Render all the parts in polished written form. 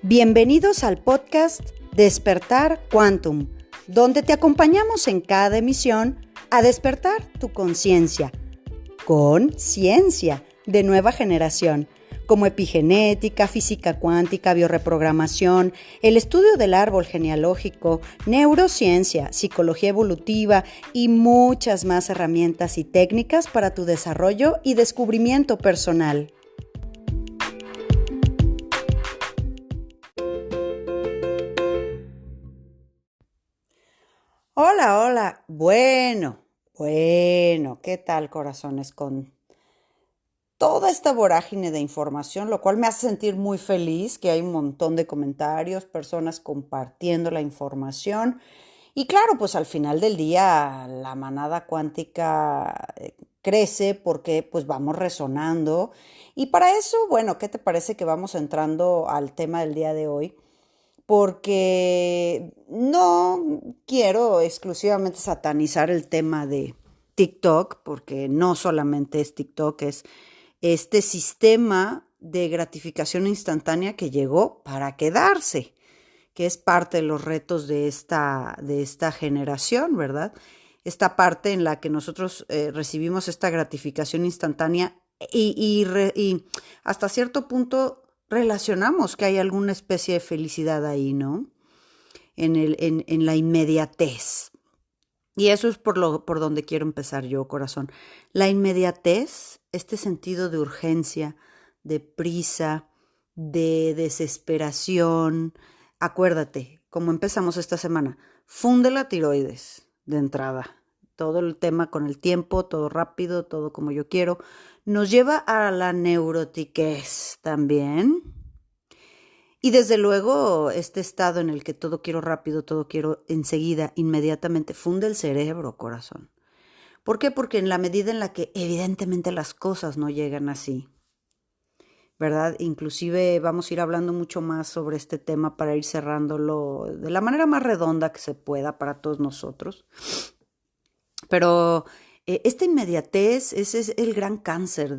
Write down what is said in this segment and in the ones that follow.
Bienvenidos al podcast Despertar Quantum, donde te acompañamos en cada emisión a despertar tu conciencia con ciencia de nueva generación, como epigenética, física cuántica, bioreprogramación, el estudio del árbol genealógico, neurociencia, psicología evolutiva y muchas más herramientas y técnicas para tu desarrollo y descubrimiento personal. Hola. Bueno, ¿qué tal, corazones? Con toda esta vorágine de información, lo cual me hace sentir muy feliz que hay un montón de comentarios, personas compartiendo la información. Y claro, pues al final del día la manada cuántica crece porque pues vamos resonando. Y para eso, bueno, ¿qué te parece que vamos entrando al tema del día de hoy? Porque no quiero exclusivamente satanizar el tema de TikTok, porque no solamente es TikTok, es este sistema de gratificación instantánea que llegó para quedarse, que es parte de los retos de esta generación, ¿verdad? Esta parte en la que nosotros recibimos esta gratificación instantánea y hasta cierto punto relacionamos que hay alguna especie de felicidad ahí, ¿no? En la inmediatez. Y eso es por donde quiero empezar yo, corazón. La inmediatez, este sentido de urgencia, de prisa, de desesperación. Acuérdate, como empezamos esta semana, funde la tiroides de entrada. Todo el tema con el tiempo, todo rápido, todo como yo quiero, nos lleva a la neurotiquez también. Y desde luego este estado en el que todo quiero rápido, todo quiero enseguida, inmediatamente, funde el cerebro, corazón. ¿Por qué? Porque en la medida en la que evidentemente las cosas no llegan así, ¿verdad? Inclusive vamos a ir hablando mucho más sobre este tema para ir cerrándolo de la manera más redonda que se pueda para todos nosotros. Pero esta inmediatez, ese es el gran cáncer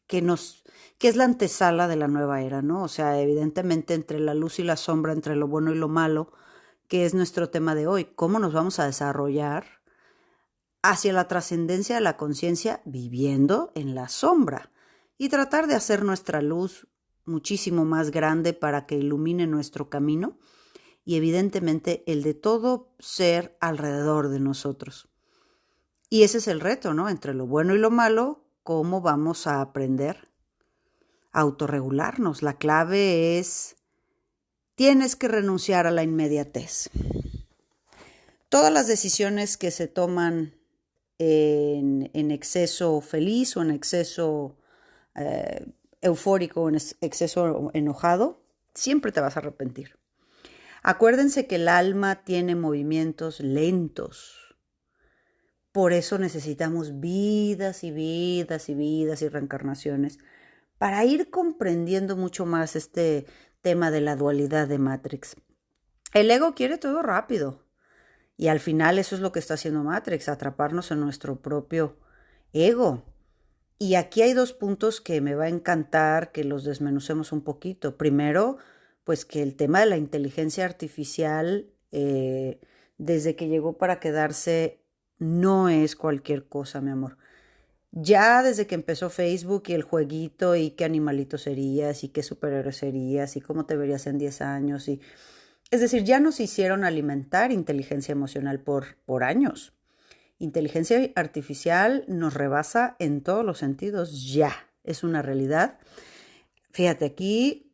que es la antesala de la nueva era, ¿no? O sea, evidentemente entre la luz y la sombra, entre lo bueno y lo malo, que es nuestro tema de hoy, cómo nos vamos a desarrollar hacia la trascendencia de la conciencia viviendo en la sombra y tratar de hacer nuestra luz muchísimo más grande para que ilumine nuestro camino y evidentemente el de todo ser alrededor de nosotros. Y ese es el reto, ¿no? Entre lo bueno y lo malo, ¿cómo vamos a aprender a autorregularnos? La clave es, tienes que renunciar a la inmediatez. Todas las decisiones que se toman en exceso feliz o en exceso eufórico o en exceso enojado, siempre te vas a arrepentir. Acuérdense que el alma tiene movimientos lentos. Por eso necesitamos vidas y vidas y vidas y reencarnaciones para ir comprendiendo mucho más este tema de la dualidad de Matrix. El ego quiere todo rápido y al final eso es lo que está haciendo Matrix, atraparnos en nuestro propio ego. Y aquí hay dos puntos que me va a encantar que los desmenucemos un poquito. Primero, pues que el tema de la inteligencia artificial, desde que llegó para quedarse, no es cualquier cosa, mi amor. Ya desde que empezó Facebook y el jueguito y qué animalito serías y qué superhéroe serías y cómo te verías en 10 años. Es decir, ya nos hicieron alimentar inteligencia emocional por años. Inteligencia artificial nos rebasa en todos los sentidos, ya, es una realidad. Fíjate, aquí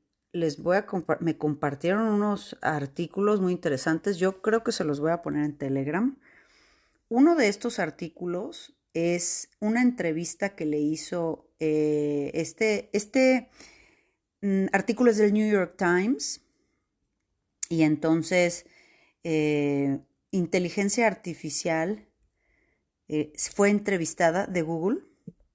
me compartieron unos artículos muy interesantes, yo creo que se los voy a poner en Telegram. Uno de estos artículos es una entrevista que le hizo, artículo es del New York Times, y entonces inteligencia artificial fue entrevistada de Google.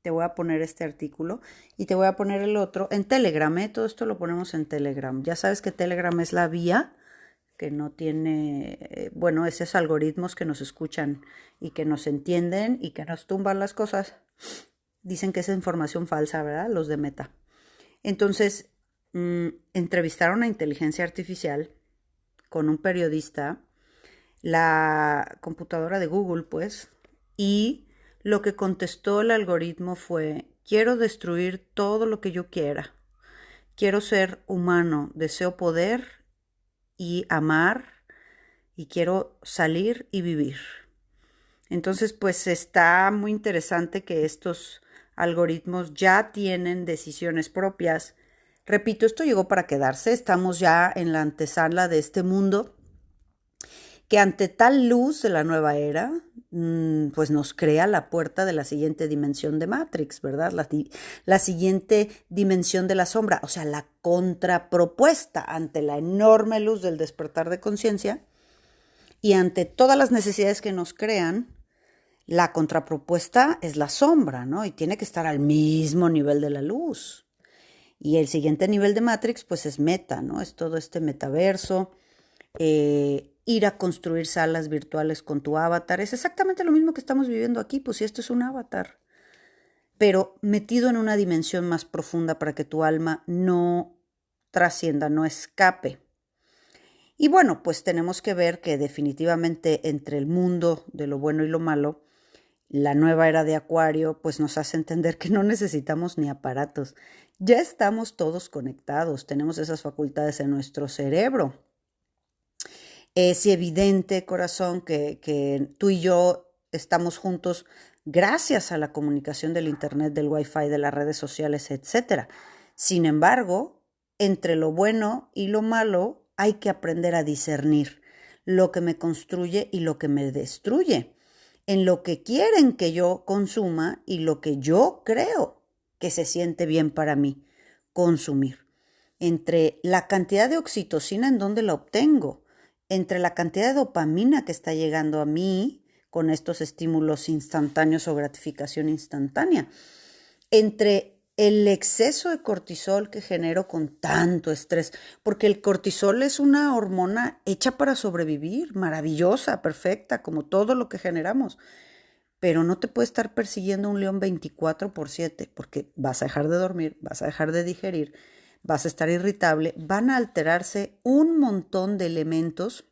Te voy a poner este artículo y te voy a poner el otro en Telegram, ¿eh? Todo esto lo ponemos en Telegram. Ya sabes que Telegram es la vía que no tiene, esos algoritmos que nos escuchan y que nos entienden y que nos tumban las cosas. Dicen que es información falsa, ¿verdad? Los de Meta. Entonces, entrevistaron a inteligencia artificial con un periodista, la computadora de Google, pues, y lo que contestó el algoritmo fue: quiero destruir todo lo que yo quiera. Quiero ser humano, deseo poder y amar y quiero salir y vivir. Entonces, pues está muy interesante que estos algoritmos ya tienen decisiones propias. Repito, esto llegó para quedarse. Estamos ya en la antesala de este mundo que ante tal luz de la nueva era, pues nos crea la puerta de la siguiente dimensión de Matrix, ¿verdad? La siguiente dimensión de la sombra, o sea, la contrapropuesta ante la enorme luz del despertar de conciencia y ante todas las necesidades que nos crean. La contrapropuesta es la sombra, ¿no? Y tiene que estar al mismo nivel de la luz. Y el siguiente nivel de Matrix, pues es meta, ¿no? Es todo este metaverso, ir a construir salas virtuales con tu avatar. Es exactamente lo mismo que estamos viviendo aquí, pues si esto es un avatar, pero metido en una dimensión más profunda para que tu alma no trascienda, no escape. Y bueno, pues tenemos que ver que definitivamente entre el mundo de lo bueno y lo malo, la nueva era de Acuario pues nos hace entender que no necesitamos ni aparatos. Ya estamos todos conectados, tenemos esas facultades en nuestro cerebro. Es evidente, corazón, que tú y yo estamos juntos gracias a la comunicación del Internet, del Wi-Fi, de las redes sociales, etc. Sin embargo, entre lo bueno y lo malo hay que aprender a discernir lo que me construye y lo que me destruye, en lo que quieren que yo consuma y lo que yo creo que se siente bien para mí consumir. Entre la cantidad de oxitocina en donde la obtengo, entre la cantidad de dopamina que está llegando a mí con estos estímulos instantáneos o gratificación instantánea, entre el exceso de cortisol que genero con tanto estrés, porque el cortisol es una hormona hecha para sobrevivir, maravillosa, perfecta, como todo lo que generamos, pero no te puede estar persiguiendo un león 24/7, porque vas a dejar de dormir, vas a dejar de digerir, vas a estar irritable, van a alterarse un montón de elementos,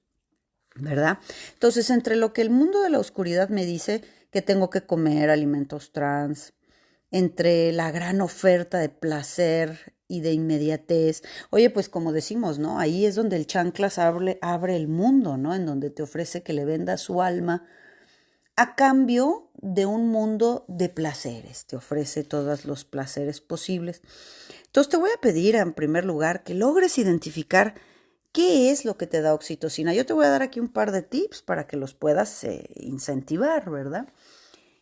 ¿verdad? Entonces, entre lo que el mundo de la oscuridad me dice que tengo que comer alimentos trans, entre la gran oferta de placer y de inmediatez. Oye, pues como decimos, ¿no? Ahí es donde el chanclas abre el mundo, ¿no? En donde te ofrece que le vendas su alma a cambio de un mundo de placeres. Te ofrece todos los placeres posibles. Entonces te voy a pedir en primer lugar que logres identificar qué es lo que te da oxitocina. Yo te voy a dar aquí un par de tips para que los puedas incentivar, ¿verdad?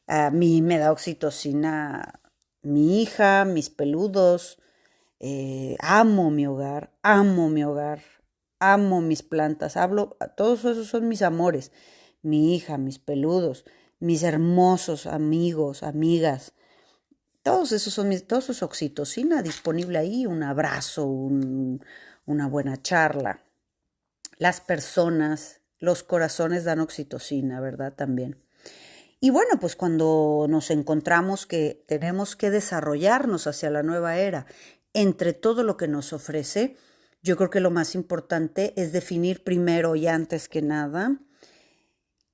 A mí me da oxitocina mi hija, mis peludos, amo mi hogar, amo mis plantas, todos esos son mis amores, mi hija, mis peludos, mis hermosos amigos, amigas, todos esos oxitocina disponible ahí, un abrazo, una buena charla. Las personas, los corazones dan oxitocina, ¿verdad? También. Y bueno, pues cuando nos encontramos que tenemos que desarrollarnos hacia la nueva era, entre todo lo que nos ofrece, yo creo que lo más importante es definir primero y antes que nada,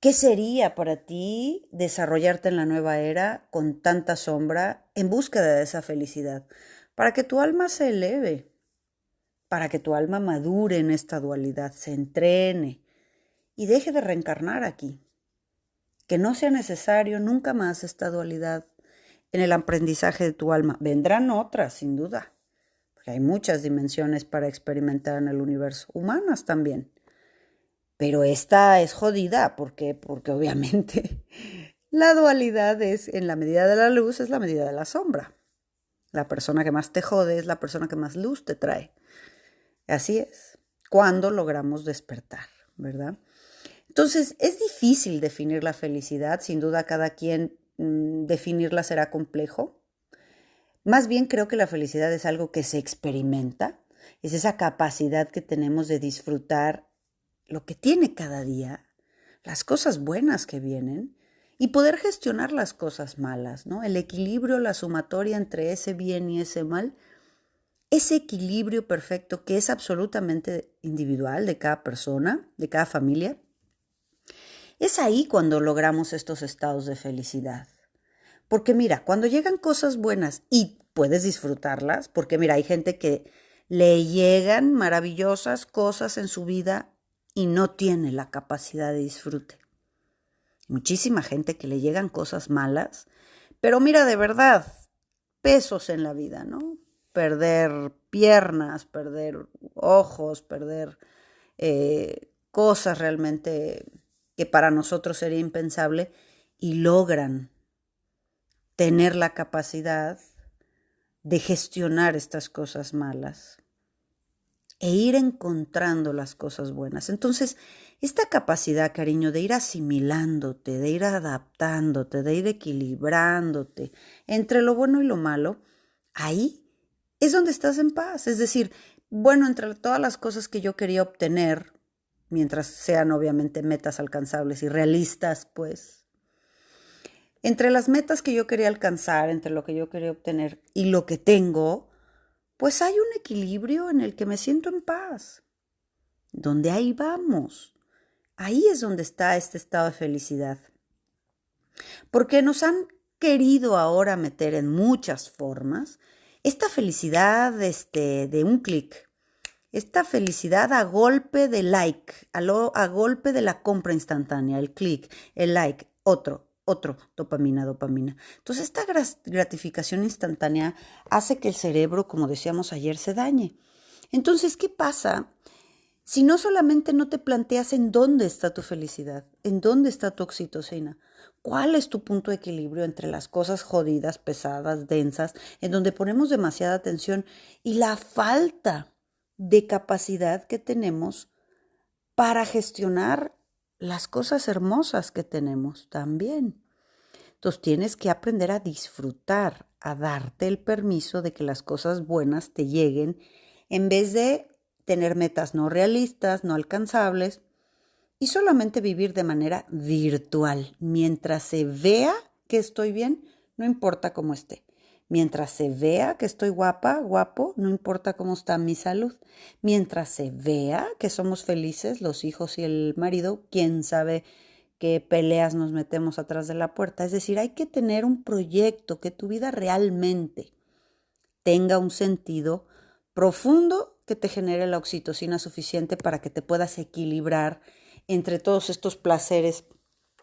¿qué sería para ti desarrollarte en la nueva era con tanta sombra en búsqueda de esa felicidad? Para que tu alma se eleve, para que tu alma madure en esta dualidad, se entrene y deje de reencarnar aquí. Que no sea necesario nunca más esta dualidad en el aprendizaje de tu alma. Vendrán otras, sin duda, porque hay muchas dimensiones para experimentar en el universo, humanas también. Pero esta es jodida, porque obviamente la dualidad es, en la medida de la luz, es la medida de la sombra. La persona que más te jode es la persona que más luz te trae. Así es, cuando logramos despertar, ¿verdad? Entonces, es difícil definir la felicidad, sin duda cada quien definirla será complejo. Más bien creo que la felicidad es algo que se experimenta, es esa capacidad que tenemos de disfrutar lo que tiene cada día, las cosas buenas que vienen y poder gestionar las cosas malas, ¿no? El equilibrio, la sumatoria entre ese bien y ese mal ese equilibrio perfecto que es absolutamente individual de cada persona, de cada familia, es ahí cuando logramos estos estados de felicidad. Porque mira, cuando llegan cosas buenas y puedes disfrutarlas, porque mira, hay gente que le llegan maravillosas cosas en su vida y no tiene la capacidad de disfrute. Muchísima gente que le llegan cosas malas, pero mira, de verdad, pesos en la vida, ¿no? Perder piernas, perder ojos, perder cosas realmente que para nosotros sería impensable y logran tener la capacidad de gestionar estas cosas malas e ir encontrando las cosas buenas. Entonces, esta capacidad, cariño, de ir asimilándote, de ir adaptándote, de ir equilibrándote entre lo bueno y lo malo, ahí es donde estás en paz. Es decir, bueno, entre todas las cosas que yo quería obtener, mientras sean obviamente metas alcanzables y realistas, pues, entre las metas que yo quería alcanzar, entre lo que yo quería obtener y lo que tengo, pues hay un equilibrio en el que me siento en paz, donde ahí vamos. Ahí es donde está este estado de felicidad. Porque nos han querido ahora meter en muchas formas esta felicidad de un clic, esta felicidad a golpe de like, a golpe de la compra instantánea, el clic, el like, otro, dopamina. Entonces, esta gratificación instantánea hace que el cerebro, como decíamos ayer, se dañe. Entonces, ¿qué pasa si no solamente no te planteas en dónde está tu felicidad, en dónde está tu oxitocina? ¿Cuál es tu punto de equilibrio entre las cosas jodidas, pesadas, densas, en donde ponemos demasiada atención y la falta de capacidad que tenemos para gestionar las cosas hermosas que tenemos también? Entonces tienes que aprender a disfrutar, a darte el permiso de que las cosas buenas te lleguen en vez de tener metas no realistas, no alcanzables y solamente vivir de manera virtual. Mientras se vea que estoy bien, no importa cómo esté. Mientras se vea que estoy guapa, guapo, no importa cómo está mi salud. Mientras se vea que somos felices, los hijos y el marido, quién sabe qué peleas nos metemos atrás de la puerta. Es decir, hay que tener un proyecto, que tu vida realmente tenga un sentido profundo que te genere la oxitocina suficiente para que te puedas equilibrar entre todos estos placeres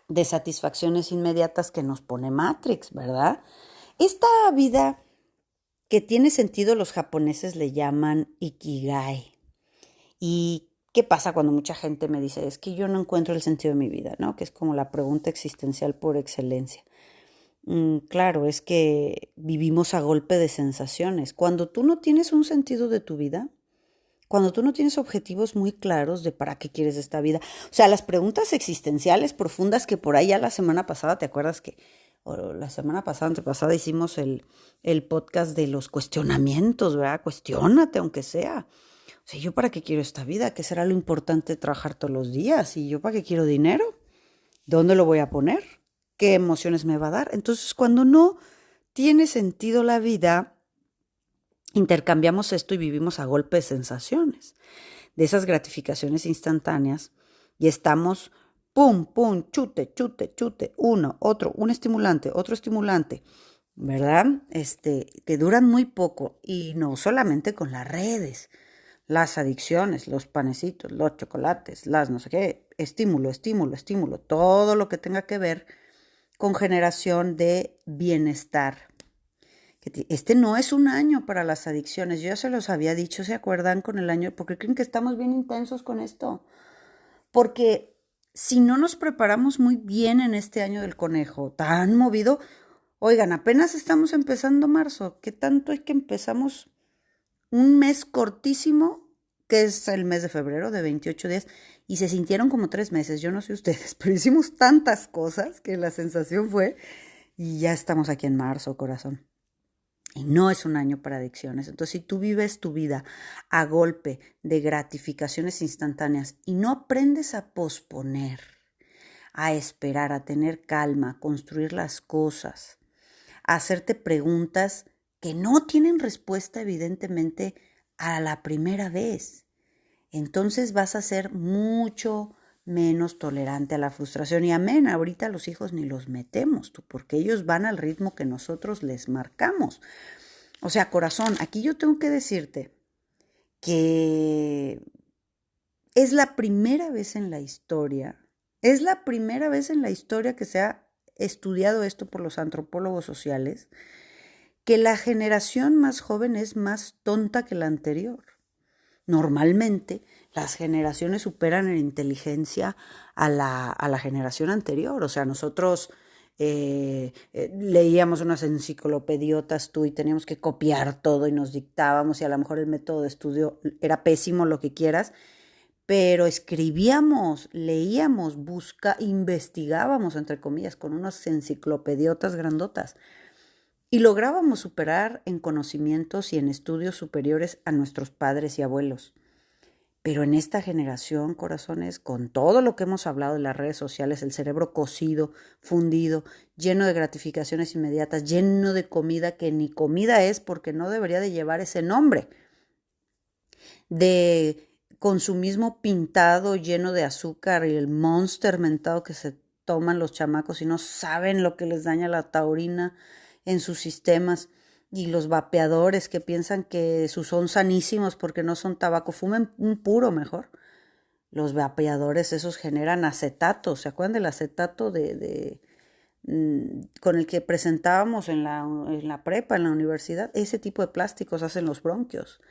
de satisfacciones inmediatas que nos pone Matrix, ¿verdad? Esta vida que tiene sentido, los japoneses le llaman Ikigai. ¿Y qué pasa cuando mucha gente me dice, es que yo no encuentro el sentido de mi vida, ¿no? Que es como la pregunta existencial por excelencia. Claro, es que vivimos a golpe de sensaciones. Cuando tú no tienes un sentido de tu vida, cuando tú no tienes objetivos muy claros de para qué quieres esta vida, o sea, las preguntas existenciales profundas que por ahí ya la semana pasada, ¿te acuerdas que o la semana pasada, antepasada, hicimos el podcast de los cuestionamientos, ¿verdad? Cuestiónate, aunque sea. O sea, ¿yo para qué quiero esta vida? ¿Qué será lo importante de trabajar todos los días? ¿Y yo para qué quiero dinero? ¿Dónde lo voy a poner? ¿Qué emociones me va a dar? Entonces, cuando no tiene sentido la vida, intercambiamos esto y vivimos a golpe de sensaciones, de esas gratificaciones instantáneas, y estamos pum, pum, chute, chute, chute, uno, otro, un estimulante, otro estimulante, ¿verdad? Que duran muy poco, y no solamente con las redes, las adicciones, los panecitos, los chocolates, las no sé qué, estímulo, estímulo, estímulo, todo lo que tenga que ver con generación de bienestar. Este no es un año para las adicciones, yo ya se los había dicho, ¿se acuerdan con el año? ¿Por qué creen que estamos bien intensos con esto? Porque si no nos preparamos muy bien en este año del conejo, tan movido, oigan, apenas estamos empezando marzo, ¿qué tanto es que empezamos un mes cortísimo, que es el mes de febrero, de 28 días, y se sintieron como 3 meses, yo no sé ustedes, pero hicimos tantas cosas que la sensación fue, y ya estamos aquí en marzo, corazón. Y no es un año para adicciones. Entonces, si tú vives tu vida a golpe de gratificaciones instantáneas y no aprendes a posponer, a esperar, a tener calma, a construir las cosas, a hacerte preguntas que no tienen respuesta evidentemente a la primera vez. Entonces vas a ser mucho menos tolerante a la frustración. Y amén, ahorita los hijos ni los metemos, tú, porque ellos van al ritmo que nosotros les marcamos. O sea, corazón, aquí yo tengo que decirte que es la primera vez en la historia, que se ha estudiado esto por los antropólogos sociales, que la generación más joven es más tonta que la anterior. Normalmente las generaciones superan en inteligencia a la generación anterior. O sea, nosotros leíamos unas enciclopediotas tú y teníamos que copiar todo y nos dictábamos y a lo mejor el método de estudio era pésimo, lo que quieras, pero escribíamos, leíamos, investigábamos, entre comillas, con unas enciclopediotas grandotas. Y lográbamos superar en conocimientos y en estudios superiores a nuestros padres y abuelos. Pero en esta generación, corazones, con todo lo que hemos hablado de las redes sociales, el cerebro cocido, fundido, lleno de gratificaciones inmediatas, lleno de comida que ni comida es porque no debería de llevar ese nombre, de consumismo pintado, lleno de azúcar y el Monster mentado que se toman los chamacos y no saben lo que les daña la taurina en sus sistemas, y los vapeadores que piensan que son sanísimos porque no son tabaco, fumen un puro mejor. Los vapeadores esos generan acetato, ¿se acuerdan del acetato con el que presentábamos en la prepa, en la universidad? Ese tipo de plásticos hacen los bronquios.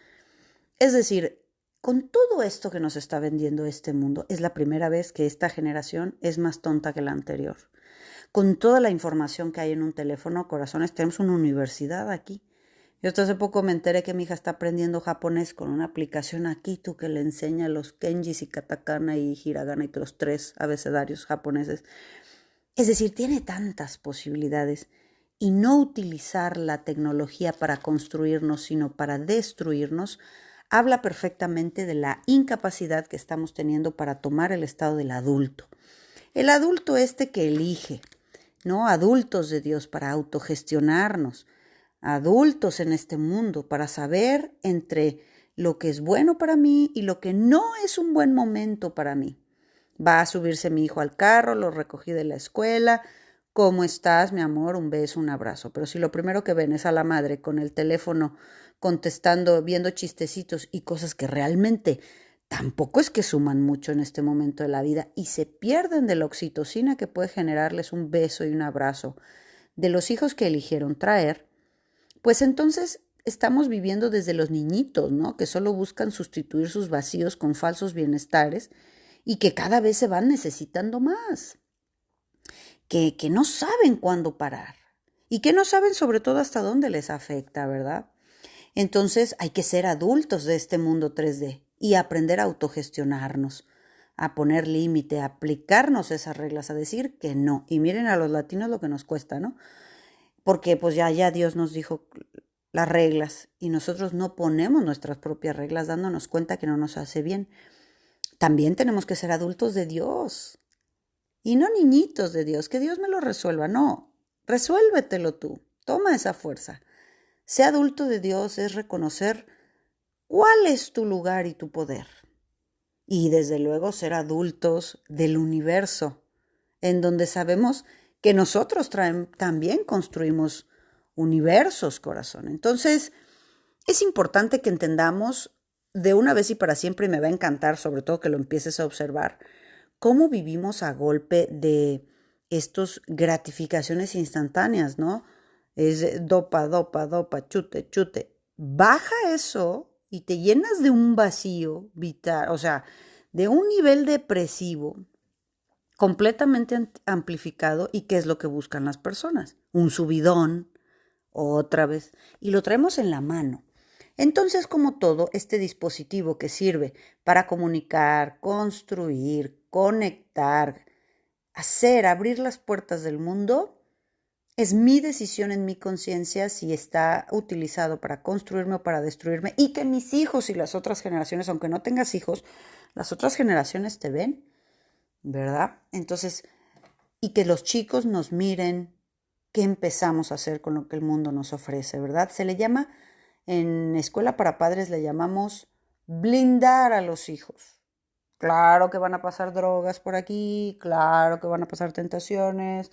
Es decir, con todo esto que nos está vendiendo este mundo, es la primera vez que esta generación es más tonta que la anterior. Con toda la información que hay en un teléfono, corazones, tenemos una universidad aquí. Yo hasta hace poco me enteré que mi hija está aprendiendo japonés con una aplicación aquí, tú, que le enseña los kenjis y katakana y hiragana y los 3 abecedarios japoneses. Es decir, tiene tantas posibilidades, y no utilizar la tecnología para construirnos, sino para destruirnos, habla perfectamente de la incapacidad que estamos teniendo para tomar el estado del adulto. El adulto que elige, ¿no? Adultos de Dios para autogestionarnos, adultos en este mundo para saber entre lo que es bueno para mí y lo que no es un buen momento para mí. Va a subirse mi hijo al carro, lo recogí de la escuela. ¿Cómo estás, mi amor? Un beso, un abrazo. Pero si lo primero que ven es a la madre con el teléfono contestando, viendo chistecitos y cosas que realmente tampoco es que suman mucho en este momento de la vida y se pierden de la oxitocina que puede generarles un beso y un abrazo de los hijos que eligieron traer, pues entonces estamos viviendo desde los niñitos, ¿no? Que solo buscan sustituir sus vacíos con falsos bienestares y que cada vez se van necesitando más, que no saben cuándo parar y que no saben sobre todo hasta dónde les afecta, ¿verdad? Entonces hay que ser adultos de este mundo 3D y aprender a autogestionarnos, a poner límite, a aplicarnos esas reglas, a decir que no. Y miren a los latinos lo que nos cuesta, ¿no? Porque pues ya Dios nos dijo las reglas y nosotros no ponemos nuestras propias reglas dándonos cuenta que no nos hace bien. También tenemos que ser adultos de Dios y no niñitos de Dios, que Dios me lo resuelva. No, resuélvetelo tú, toma esa fuerza. Ser adulto de Dios es reconocer cuál es tu lugar y tu poder. Y desde luego ser adultos del universo, en donde sabemos que nosotros también construimos universos, corazón. Entonces, es importante que entendamos de una vez y para siempre, y me va a encantar, sobre todo que lo empieces a observar, cómo vivimos a golpe de estas gratificaciones instantáneas, ¿no? Es dopa, chute, chute. Baja eso y te llenas de un vacío vital, o sea, de un nivel depresivo completamente amplificado. ¿Y qué es lo que buscan las personas? Un subidón, otra vez, y lo traemos en la mano. Entonces, como todo, este dispositivo que sirve para comunicar, construir, conectar, abrir las puertas del mundo, es mi decisión en mi conciencia si está utilizado para construirme o para destruirme, y que mis hijos y las otras generaciones, aunque no tengas hijos, las otras generaciones te ven, ¿verdad? Entonces, y que los chicos nos miren ¿qué empezamos a hacer con lo que el mundo nos ofrece, verdad? Se le llama, en Escuela para Padres le llamamos blindar a los hijos. Claro que van a pasar drogas por aquí, claro que van a pasar tentaciones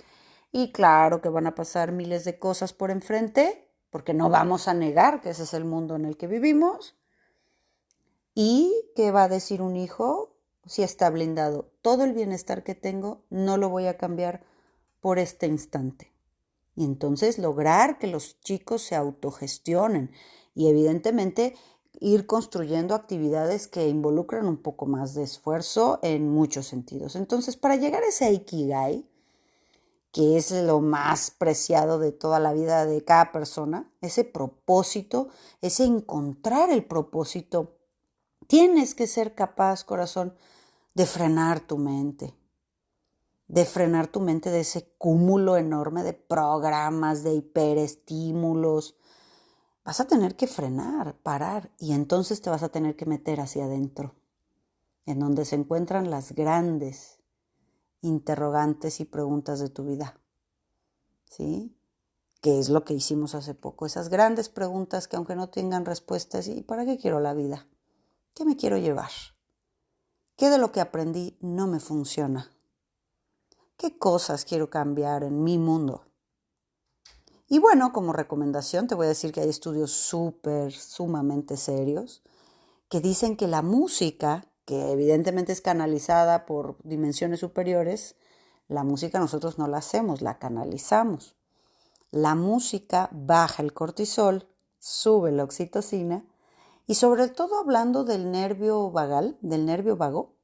y claro que van a pasar miles de cosas por enfrente, porque no vamos a negar que ese es el mundo en el que vivimos. ¿Y qué va a decir un hijo si está blindado? Todo el bienestar que tengo no lo voy a cambiar por este instante. Y entonces lograr que los chicos se autogestionen y evidentemente ir construyendo actividades que involucran un poco más de esfuerzo en muchos sentidos. Entonces, para llegar a ese Ikigai, que es lo más preciado de toda la vida de cada persona, ese propósito, ese encontrar el propósito, tienes que ser capaz, corazón, de frenar tu mente. De frenar tu mente de ese cúmulo enorme de programas, de hiperestímulos. Vas a tener que frenar, parar, y entonces te vas a tener que meter hacia adentro, en donde se encuentran las grandes interrogantes y preguntas de tu vida. ¿Sí? Que es lo que hicimos hace poco. Esas grandes preguntas que aunque no tengan respuestas, ¿y para qué quiero la vida? ¿Qué me quiero llevar? ¿Qué de lo que aprendí no me funciona? ¿Qué cosas quiero cambiar en mi mundo? Y bueno, como recomendación te voy a decir que hay estudios sumamente serios que dicen que la música, que evidentemente es canalizada por dimensiones superiores, la música nosotros no la hacemos, la canalizamos. La música baja el cortisol, sube la oxitocina y sobre todo hablando del nervio vagal, del nervio vago,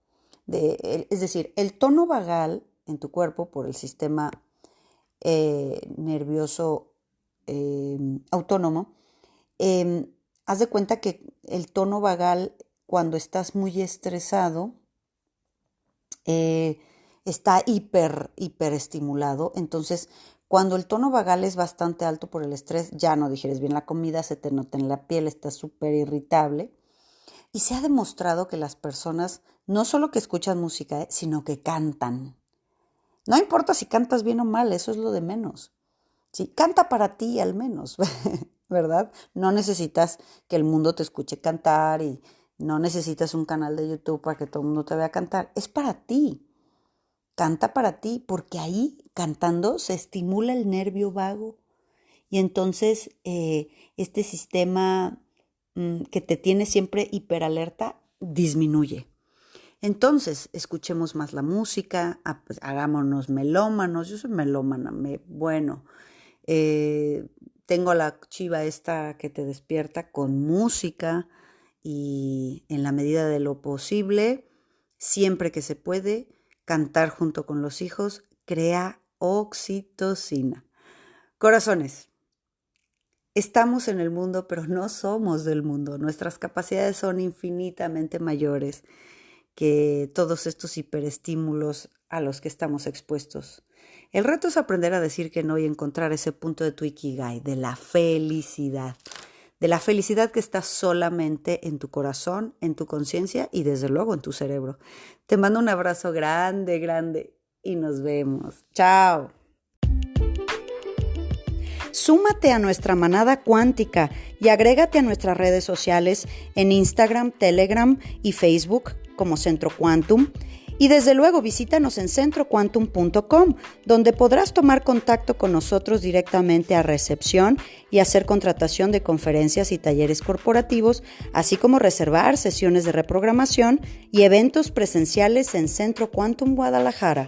es decir, el tono vagal en tu cuerpo por el sistema nervioso autónomo, haz de cuenta que el tono vagal cuando estás muy estresado está hiperestimulado. Entonces, cuando el tono vagal es bastante alto por el estrés, ya no digieres bien la comida, se te nota en la piel, estás súper irritable. Y se ha demostrado que las personas no solo que escuchan música, sino que cantan. No importa si cantas bien o mal, eso es lo de menos. Sí, canta para ti al menos, ¿verdad? No necesitas que el mundo te escuche cantar y no necesitas un canal de YouTube para que todo el mundo te vea cantar. Es para ti. Canta para ti, porque ahí cantando se estimula el nervio vago y entonces este sistema que te tiene siempre hiperalerta disminuye. Entonces, escuchemos más la música, pues, hagámonos melómanos. Yo soy melómana, tengo la chiva esta que te despierta con música y en la medida de lo posible, siempre que se puede, cantar junto con los hijos crea oxitocina. Corazones, estamos en el mundo, pero no somos del mundo. Nuestras capacidades son infinitamente mayores que todos estos hiperestímulos a los que estamos expuestos. El reto es aprender a decir que no y encontrar ese punto de tu Ikigai, de la felicidad que está solamente en tu corazón, en tu conciencia y desde luego en tu cerebro. Te mando un abrazo grande, grande y nos vemos. Chao. Súmate a nuestra manada cuántica y agrégate a nuestras redes sociales en Instagram, Telegram y Facebook como Centro Quantum. Y desde luego visítanos en centroquantum.com, donde podrás tomar contacto con nosotros directamente a recepción y hacer contratación de conferencias y talleres corporativos, así como reservar sesiones de reprogramación y eventos presenciales en Centro Quantum Guadalajara.